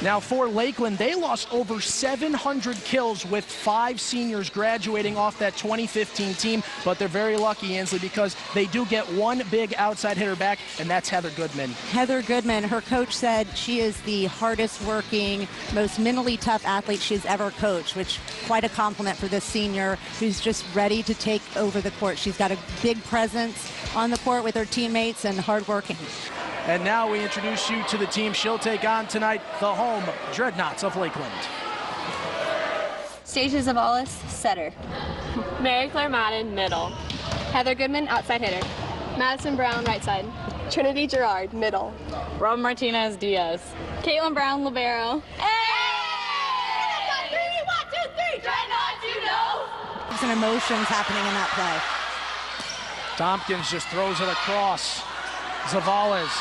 Now for Lakeland, they lost over 700 kills with 5 seniors graduating off that 2015 team, but they're very lucky, Ansley, because they do get one big outside hitter back, and that's Heather Goodman. Heather Goodman, her coach said she is the hardest working, most mentally tough athlete she's ever coached, which quite a compliment for this senior who's just ready to take over the court. She's got a big presence on the court with her teammates and hardworking. And now we introduce you to the team she'll take on tonight, the home Dreadnoughts of Lakeland. Stacia Zavalis, setter. Mary Claire Madden, middle. Heather Goodman, outside hitter. Madison Brown, right side. Trinity Gerard, middle. Rob Martinez, Diaz. Caitlin Brown, libero. There's some emotions happening in that play. Tompkins just throws it across. Zavalis,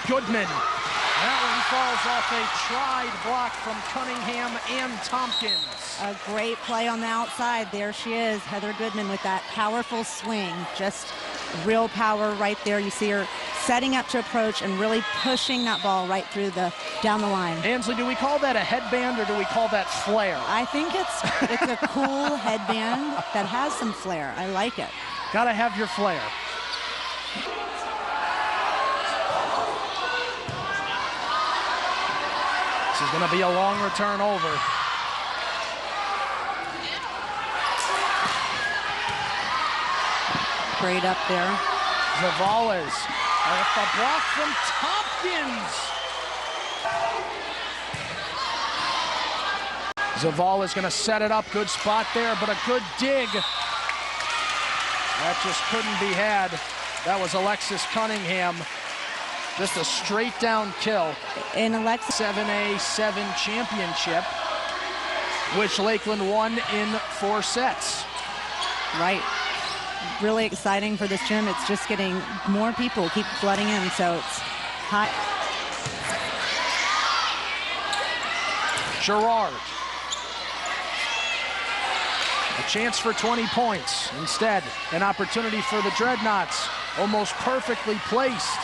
Goodman. That one falls off a tried block from Cunningham and Tompkins. A great play on the outside. There she is, Heather Goodman with that powerful swing. Just real power right there. You see her setting up to approach and really pushing that ball right through down the line. Ansley, do we call that a headband or do we call that flair? I think it's a cool headband that has some flair. I like it. Gotta have your flair. This is going to be a long return over. Great up there. Zavalis with the block from Tompkins. Zavalis going to set it up. Good spot there, but a good dig. That just couldn't be had. That was Alexis Cunningham. Just a straight down kill. In Alexis 7A7 championship, which Lakeland won in 4 sets. Right. Really exciting for this gym. It's just getting more people keep flooding in, so it's hot. Gerard. A chance for 20 points. Instead, an opportunity for the Dreadnoughts. Almost perfectly placed.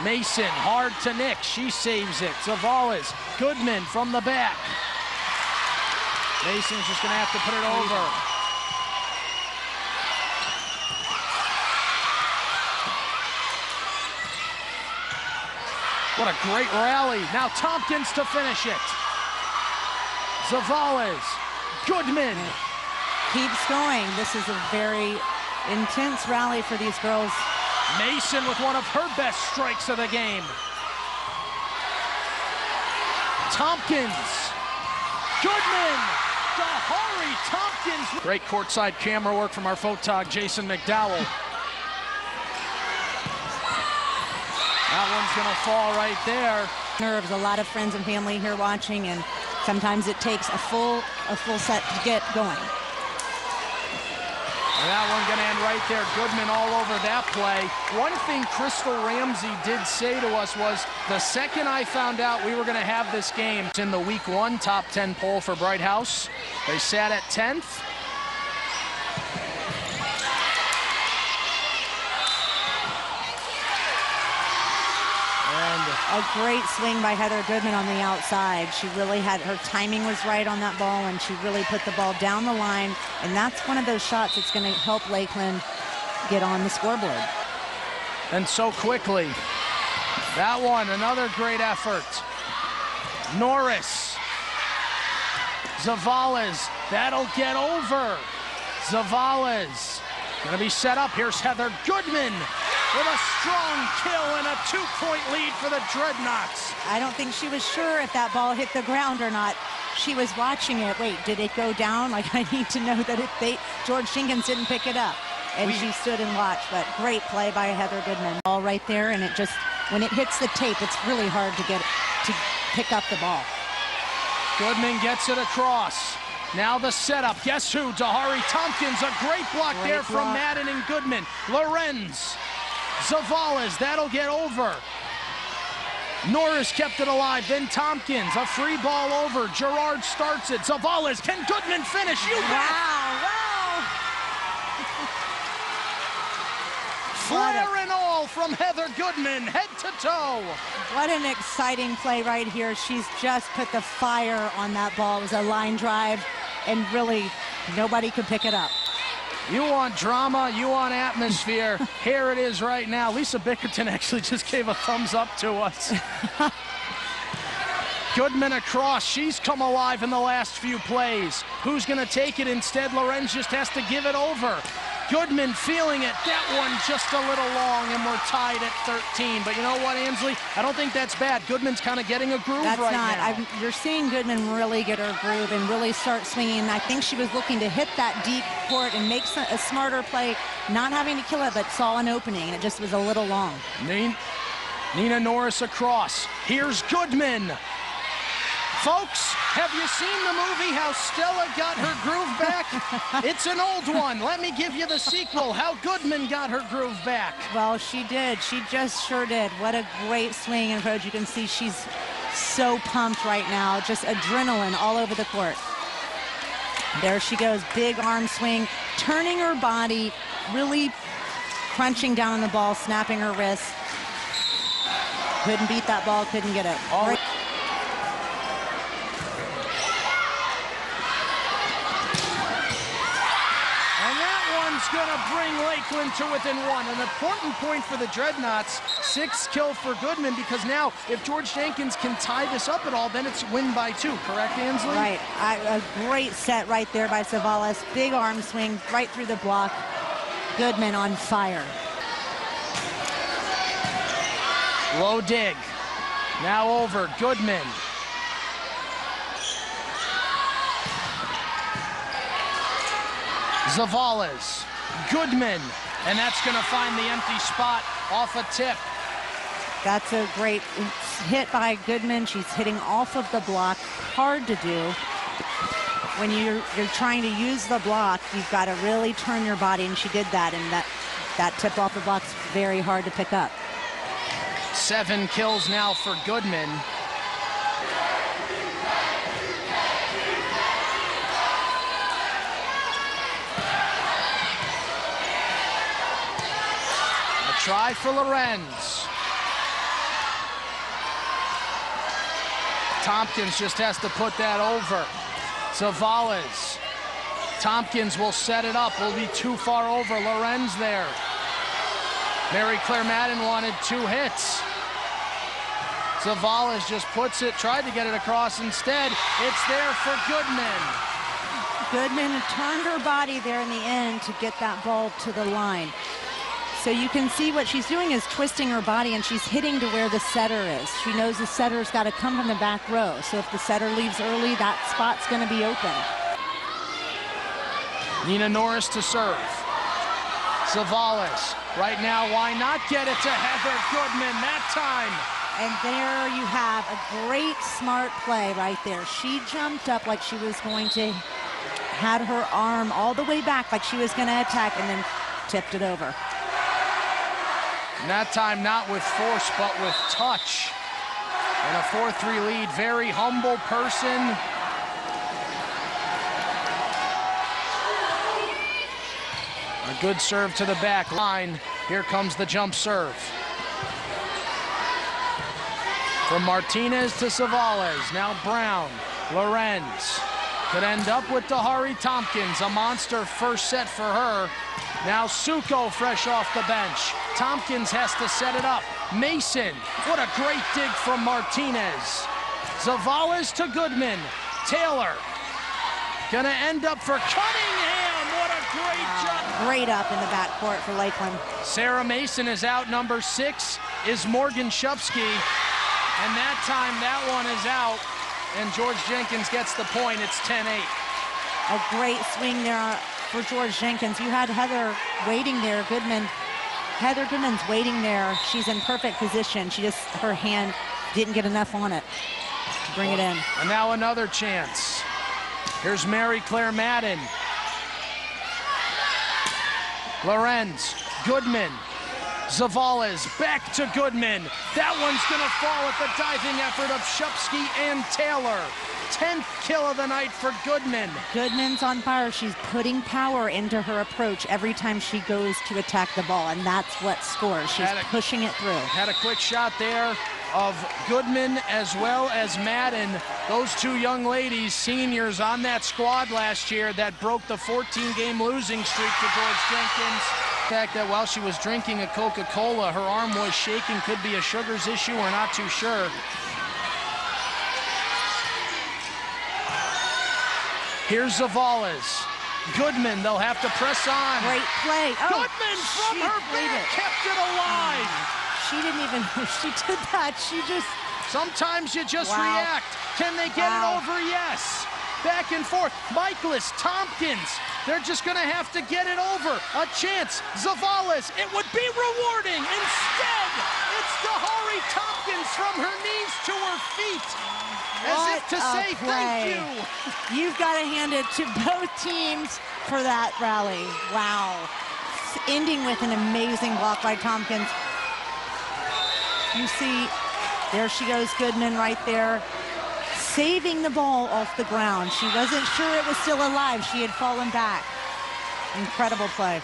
Mason, hard to nick. She saves it. Zavalis, Goodman from the back. Mason's just going to have to put it over. What a great rally. Now Tompkins to finish it. Zavalis, Goodman. Keeps going. This is a very intense rally for these girls. Mason with one of her best strikes of the game. Tompkins. Goodman. Dahari Tompkins. Great courtside camera work from our photog, Jason McDowell. That one's going to fall right there. Nerves, a lot of friends and family here watching, and sometimes it takes a full set to get going. And that one going to end right there. Goodman all over that play. One thing Crystal Ramsey did say to us was, the second I found out we were going to have this game, it's in the week 1 top 10 poll for Bright House. They sat at 10th. A great swing by Heather Goodman on the outside. She really had, her timing was right on that ball, and she really put the ball down the line. And that's one of those shots that's going to help Lakeland get on the scoreboard. And so quickly. That one, another great effort. Norris. Zavalis, that'll get over. Zavalis, gonna be set up. Here's Heather Goodman with a strong kill and a 2-point lead for the Dreadnoughts. I don't think she was sure if that ball hit the ground or not. She was watching it. Wait, did it go down? Like, I need to know that George Jenkins didn't pick it up. And she stood and watched, but great play by Heather Goodman. Ball right there, and it just, when it hits the tape, it's really hard to pick up the ball. Goodman gets it across. Now the setup. Guess who? Dahari Tompkins. A great block there from Madden and Goodman. Lorenz. Zavalis. That'll get over. Norris kept it alive. Then Tompkins. A free ball over. Gerard starts it. Zavalis. Can Goodman finish? You bet. Wow. Flair and all. ball from Heather Goodman, head to toe. What an exciting play right here. She's just put the fire on that ball. It was a line drive, and really nobody could pick it up. You want drama, you want atmosphere. Here it is right now. Lisa Bickerton actually just gave a thumbs up to us. Goodman across. She's come alive in the last few plays. Who's going to take it instead? Lorenz just has to give it over. Goodman feeling it. That one just a little long, and we're tied at 13. But you know what, Ansley? I don't think that's bad. Goodman's kind of getting a groove right now. You're seeing Goodman really get her groove and really start swinging. I think she was looking to hit that deep court and make a smarter play, not having to kill it, but saw an opening, and it just was a little long. Nina Norris across. Here's Goodman. Folks, have you seen the movie How Stella Got Her Groove Back? It's an old one. Let me give you the sequel, How Goodman Got Her Groove Back. Well, she did. She just sure did. What a great swing and approach. You can see she's so pumped right now. Just adrenaline all over the court. There she goes. Big arm swing, turning her body, really crunching down on the ball, snapping her wrist. Couldn't beat that ball, couldn't get it. Going to bring Lakeland to within one. An important point for the Dreadnoughts. 6 kill for Goodman, because now if George Jenkins can tie this up at all, then it's win by 2. Correct, Ansley? Right. A great set right there by Savalas. Big arm swing right through the block. Goodman on fire. Low dig. Now over. Goodman. Savalas. Goodman, and that's going to find the empty spot off a tip. That's a great hit by Goodman. She's hitting off of the block. Hard to do. When you're trying to use the block, you've got to really turn your body, and she did that, and that tip off the block's very hard to pick up. 7 kills now for Goodman. Try for Lorenz. Tompkins just has to put that over. Savalas. Tompkins will set it up. Will be too far over. Lorenz there. Mary Claire Madden wanted 2 hits. Savalas just puts it, tried to get it across instead. It's there for Goodman. Goodman turned her body there in the end to get that ball to the line. So you can see what she's doing is twisting her body, and she's hitting to where the setter is. She knows the setter's got to come from the back row. So if the setter leaves early, that spot's going to be open. Nina Norris to serve. Savalas. Right now, why not get it to Heather Goodman that time? And there you have a great, smart play right there. She jumped up like she was going to, had her arm all the way back like she was going to attack, and then tipped it over. And that time not with force, but with touch. And a 4-3 lead. Very humble person. A good serve to the back line. Here comes the jump serve. From Martinez to Savalas. Now Brown. Lorenz. Could end up with Dahari Tompkins. A monster first set for her. Now Suko fresh off the bench. Tompkins has to set it up. Mason, what a great dig from Martinez. Savalas to Goodman. Taylor, gonna end up for Cunningham. What a great job. Great up in the backcourt for Lakeland. Sarah Mason is out. Number 6 is Morgan Shupsky. And that time, that one is out. And George Jenkins gets the point. It's 10-8. A great swing there for George Jenkins. You had Heather waiting there. Heather Goodman's waiting there. She's in perfect position. Her hand didn't get enough on it to bring it in. And now another chance. Here's Mary Claire Madden. Lorenz, Goodman. Zavales back to Goodman. That one's gonna fall at the diving effort of Shupsky and Taylor. 10th kill of the night for Goodman. Goodman's on fire. She's putting power into her approach every time she goes to attack the ball, and that's what scores. She's pushing it through. Had a quick shot there of Goodman as well as Madden. Those two young ladies, seniors on that squad last year that broke the 14-game losing streak to George Jenkins. The fact that while she was drinking a Coca-Cola, her arm was shaking. Could be a sugars issue, we're not too sure. Here's Zavales. Goodman, they'll have to press on. Great play. Oh, Goodman from her back kept it alive. She didn't even know she did that. She just... Sometimes you just react. Can they get it over? Yes. Back and forth. Michaelis, Tompkins. They're just going to have to get it over. A chance. Zavales. It would be rewarding. Instead, it's Dahari Tompkins from her knees to her feet. As if to say thank you. You've got to hand it to both teams for that rally. Wow. Ending with an amazing block by Tompkins. You see, there she goes, Goodman right there, saving the ball off the ground. She wasn't sure it was still alive. She had fallen back. Incredible play.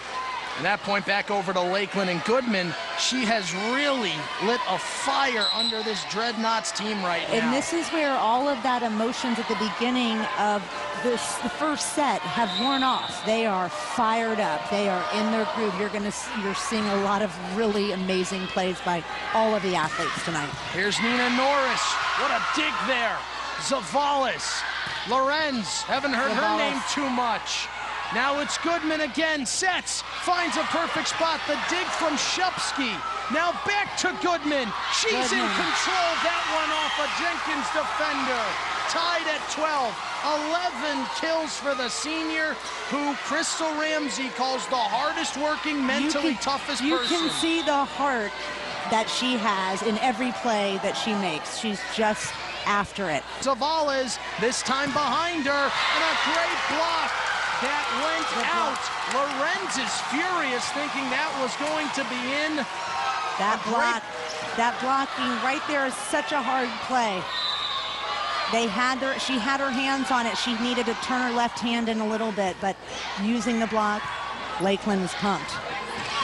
At that point, back over to Lakeland and Goodman. She has really lit a fire under this Dreadnoughts team right now. And this is where all of that emotions at the beginning of the first set have worn off. They are fired up. They are in their groove. You're seeing a lot of really amazing plays by all of the athletes tonight. Here's Nina Norris. What a dig there. Zavales. Lorenz. Haven't heard her name too much. Now it's Goodman again, sets, finds a perfect spot, the dig from Shupsky. Now back to Goodman. She's in control, that one off a Jenkins defender. Tied at 12, 11 kills for the senior, who Crystal Ramsey calls the hardest working, mentally toughest person. You can see the heart that she has in every play that she makes. She's just after it. Zavales, this time behind her, and a great block. That went out. Lorenz is furious, thinking that was going to be in. That blocking right there is such a hard play. She had her hands on it. She needed to turn her left hand in a little bit, but using the block, Lakeland was pumped.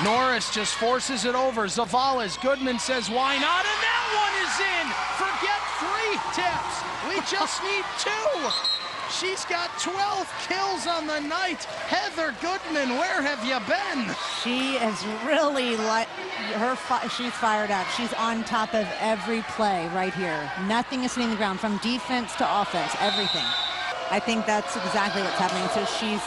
Norris just forces it over. Zavales, Goodman says, why not? And that one is in. Forget 3 tips. We just need 2. She's got 12 kills on the night. Heather Goodman, where have you been? She is really she's fired up. She's on top of every play right here. Nothing is hitting the ground, from defense to offense, everything. I think that's exactly what's happening. So she's...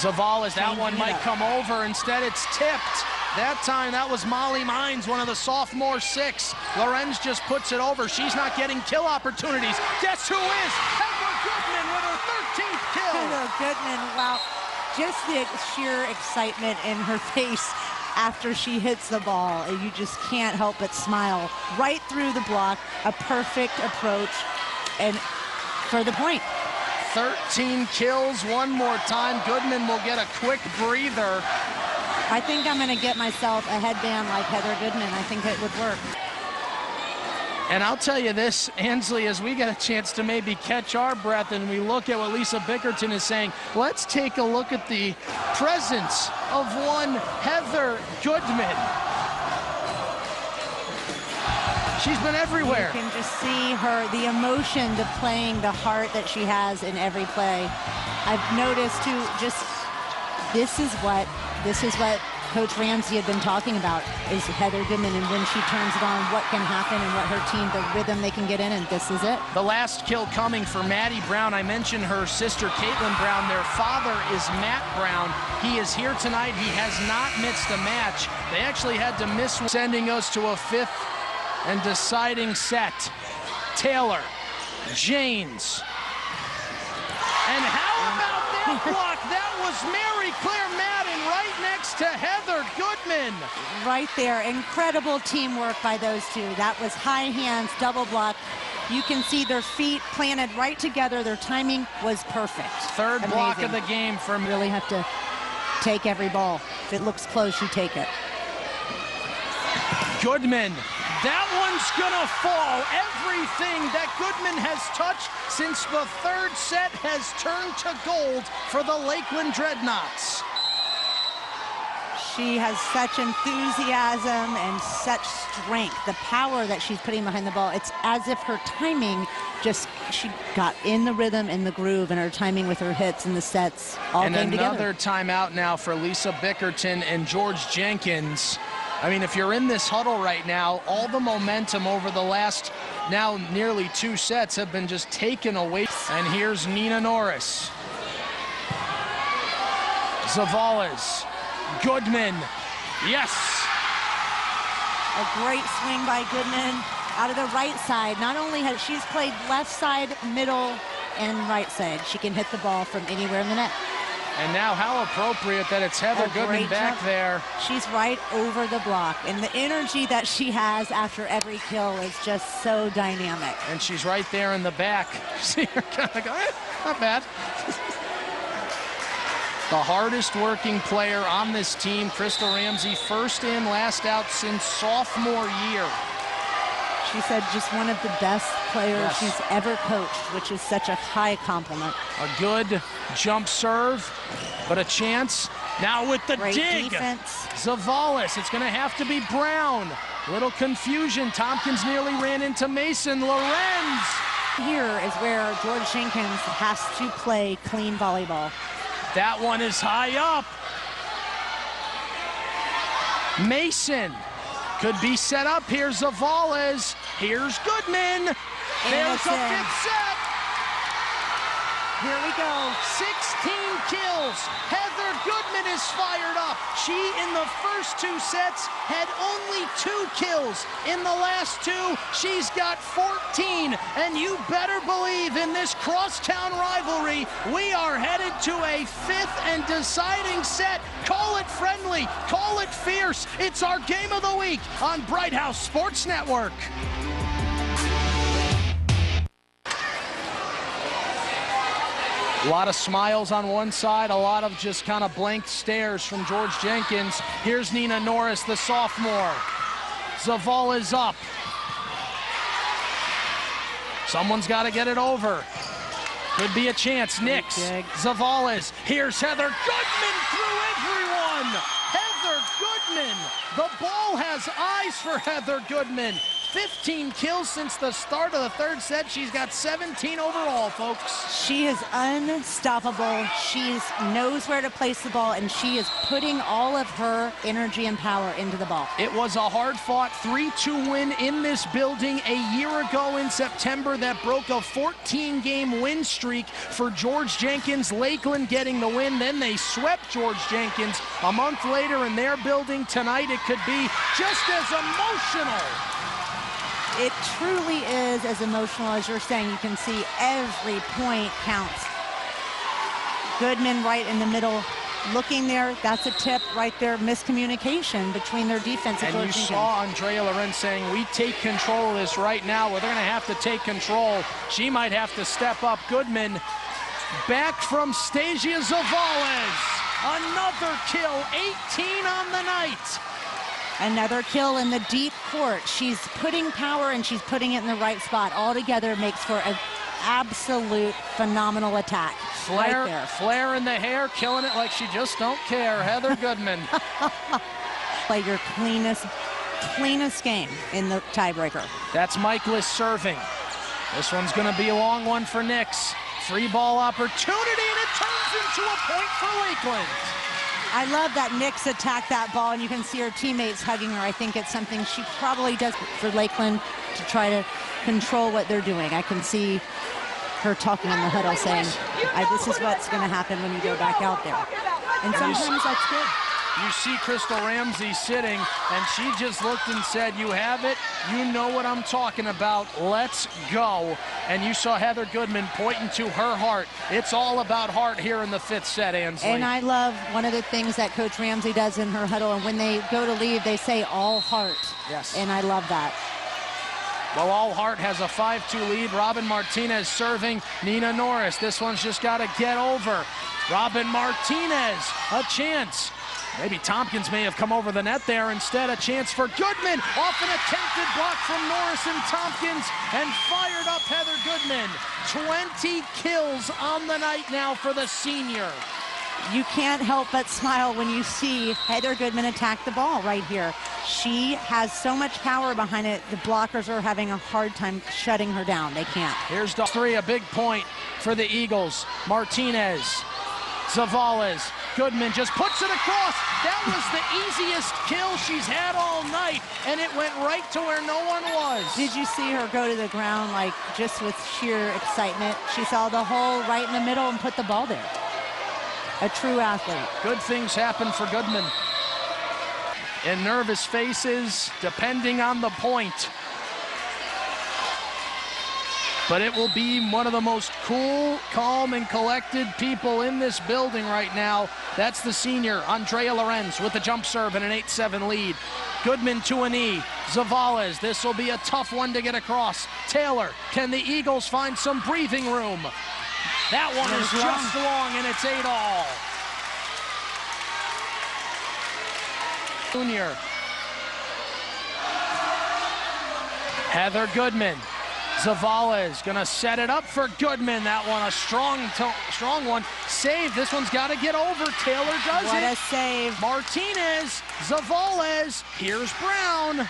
Zavales, that one might come over. Instead, it's tipped. That time, that was Molly Mines, one of the sophomore 6. Lorenz just puts it over. She's not getting kill opportunities. Guess who is? Heather Goodman with her 13th kill. Heather Goodman, wow. Just the sheer excitement in her face after she hits the ball. You just can't help but smile. Right through the block, a perfect approach, and for the point. 13 kills, one more time. Goodman will get a quick breather. I think I'm going to get myself a headband like Heather Goodman. I think it would work. And I'll tell you this, Ansley, as we get a chance to maybe catch our breath and we look at what Lisa Bickerton is saying, let's take a look at the presence of one Heather Goodman. She's been everywhere. You can just see her, the emotion, the playing, the heart that she has in every play. I've noticed too, just this is what Coach Ramsey had been talking about, is Heather Goodman, and when she turns it on, what can happen and what her team, the rhythm they can get in, and this is it. The last kill coming for Maddie Brown. I mentioned her sister, Caitlin Brown. Their father is Matt Brown. He is here tonight. He has not missed a match. They actually had to miss, sending us to a 5th and deciding set. Taylor, Janes. And how about that block? That was Mary Claire Madden right next to Heather Goodman. Right there, incredible teamwork by those two. That was high hands, double block. You can see their feet planted right together. Their timing was perfect. Third block of the game from... Really have to take every ball. If it looks close, you take it. Goodman, that one's gonna fall. Everything that Goodman has touched since the third set has turned to gold for the Lakeland Dreadnoughts. She has such enthusiasm and such strength. The power that she's putting behind the ball, it's as if her timing she got in the rhythm, in the groove, and her timing with her hits and the sets all came together. And another timeout now for Lisa Bickerton and George Jenkins. I mean, if you're in this huddle right now, all the momentum over the last now nearly 2 sets have been just taken away. And here's Nina Norris. Zavales. Goodman. Yes. A great swing by Goodman out of the right side. Not only has she's played left side, middle, and right side. She can hit the ball from anywhere in the net. And now how appropriate that it's Heather Goodman back there. She's right over the block. And the energy that she has after every kill is just so dynamic. And she's right there in the back. See her kind of go, not bad. The hardest working player on this team, Crystal Ramsey, first in, last out since sophomore year. She said just one of the best players she's ever coached, which is such a high compliment. A good jump serve, but a chance. Now with the Great dig. Defense. Zavales, it's gonna have to be Brown. Little confusion. Tompkins nearly ran into Mason. Lorenz. Here is where George Jenkins has to play clean volleyball. That one is high up. Mason could be set up here. Zavales. Here's Goodman. There's a 5th set. Here we go. 16 kills. Heather Goodman is fired up. She, in the first 2 sets, had only 2 kills. In the last 2, she's got 14. And you better believe in this crosstown rivalry, we are headed to a 5th and deciding set. Call it friendly, call it fierce. It's our game of the week on Bright House Sports Network. A lot of smiles on one side, a lot of just kind of blank stares from George Jenkins. Here's Nina Norris, the sophomore. Zaval is up. Someone's got to get it over. Could be a chance. Nix, Zavales. Here's Heather Goodman through everyone. Heather Goodman. The ball has eyes for Heather Goodman. 15 kills since the start of the 3rd set. She's got 17 overall, folks. She is unstoppable. She knows where to place the ball, and she is putting all of her energy and power into the ball. It was a hard-fought 3-2 win in this building a year ago in September that broke a 14-game win streak for George Jenkins. Lakeland getting the win. Then they swept George Jenkins a month later in their building. Tonight it could be just as emotional. It truly is as emotional as you're saying. You can see every point counts. Goodman right in the middle, looking there. That's a tip right there. Miscommunication between their defense and you saw Andrea Lorenz saying, we take control of this right now. Well, they're going to have to take control. She might have to step up. Goodman back from Stasia Zavales. Another kill, 18 on the night. Another kill in the deep court. She's putting power and she's putting it in the right spot. All together makes for an absolute phenomenal attack. Flare, right there. Flare in the hair, killing it like she just don't care. Heather Goodman. Play your cleanest game in the tiebreaker. That's Michaelis serving. This one's going to be a long one for Nix. Free ball opportunity, and it turns into a point for Lakeland. I love that Nix attacked that ball, and you can see her teammates hugging her. I think it's something she probably does for Lakeland to try to control what they're doing. I can see her talking in the huddle saying, this is what's going to happen when you go back out there. And sometimes that's good. You see Crystal Ramsey sitting, and she just looked and said, you have it, you know what I'm talking about, let's go. And you saw Heather Goodman pointing to her heart. It's all about heart here in the 5th set, Ansley. And I love one of the things that Coach Ramsey does in her huddle, and when they go to leave, they say all heart. Yes. And I love that. Well, All Heart has a 5-2 lead. Robin Martinez serving Nina Norris. This one's just got to get over. Robin Martinez, a chance. Maybe Tompkins may have come over the net there. Instead, a chance for Goodman. Off an attempted block from Norris and Tompkins, and fired up Heather Goodman. 20 kills on the night now for the senior. You can't help but smile when you see Heather Goodman attack the ball right here. She has so much power behind it. The blockers are having a hard time shutting her down. They can't. Here's the 3, a big point for the Eagles. Martinez, Zavales, Goodman just puts it across. That was the easiest kill she's had all night, and it went right to where no one was. Did you see her go to the ground like just with sheer excitement? She saw the hole right in the middle and put the ball there. A true athlete. Good things happen for Goodman. And nervous faces, depending on the point. But it will be one of the most cool, calm, and collected people in this building right now. That's the senior, Andrea Lorenz, with the jump serve and an 8-7 lead. Goodman to a knee. Zavales, this will be a tough one to get across. Taylor, can the Eagles find some breathing room? That one is just long, and it's 8-all. Junior. Heather Goodman. Zavales gonna set it up for Goodman. That one, a strong one. Save. This one's got to get over. Taylor does it. What a save. Martinez, Zavales. Here's Brown.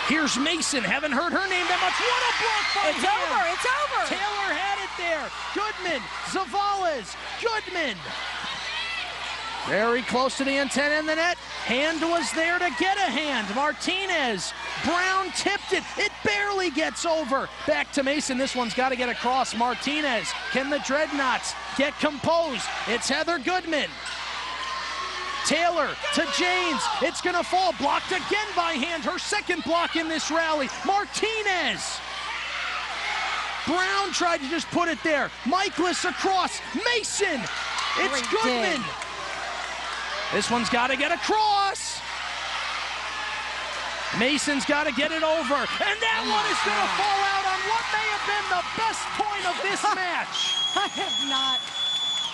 Here's Mason. Haven't heard her name that much. What a block by It's him. over. It's over. Taylor had it there. Goodman, Zavales, Goodman. Very close to the antenna in the net. Hand was there to get a hand. Martinez. Brown tipped it. It barely gets over. Back to Mason. This one's got to get across. Martinez. Can the Dreadnoughts get composed? It's Heather Goodman. Taylor to James. It's going to fall. Blocked again by hand. Her second block in this rally. Martinez. Brown tried to just put it there. Michaelis across. Mason. It's Great Goodman. dig. This one's got to get across. Mason's got to get it over. And that one is going to fall out on what may have been the best point of this match. I have not.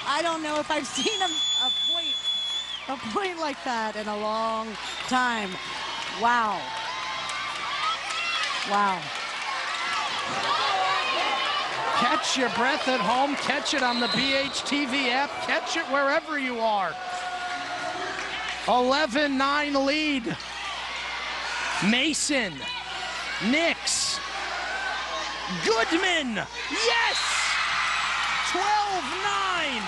I don't know if I've seen a point like that in a long time. Wow. Wow. Catch your breath at home. Catch it on the BHTV app. Catch it wherever you are. 11-9 lead. Mason. Nix. Goodman. Yes! 12-9.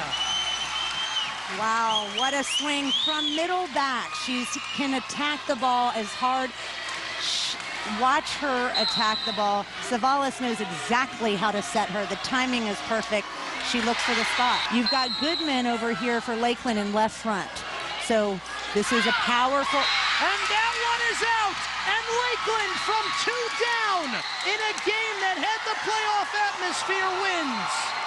Wow, what a swing from middle back. She can attack the ball as hard. Watch her attack the ball. Zavales knows exactly how to set her. The timing is perfect. She looks for the spot. You've got Goodman over here for Lakeland in left front. So this is a powerful... And that one is out! And Lakeland from 2 down in a game that had the playoff atmosphere wins.